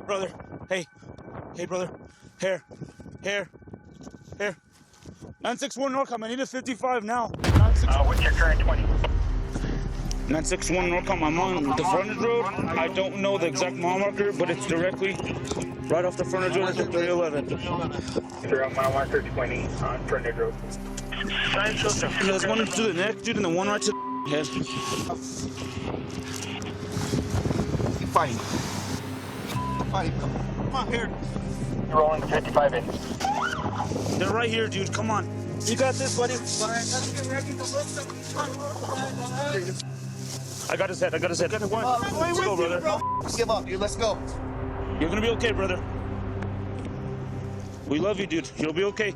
Brother, hey, brother, here. 961 Norcom, I need a 55 now. What's your current 20? 961 Norcom, I'm on the frontage road. I don't know the exact mile marker, but it's directly right off the frontage road to 311. You're on mile marker 20 on frontage road. There's one to the neck, dude, and the one right to the head. Keep fighting. Come on, here. You're rolling the 55 in. They're right here, dude, come on. You got this, buddy. I got his head. Let's go, brother. Give up, dude. Let's go. You're gonna be okay, brother. We love you, dude. You'll be okay.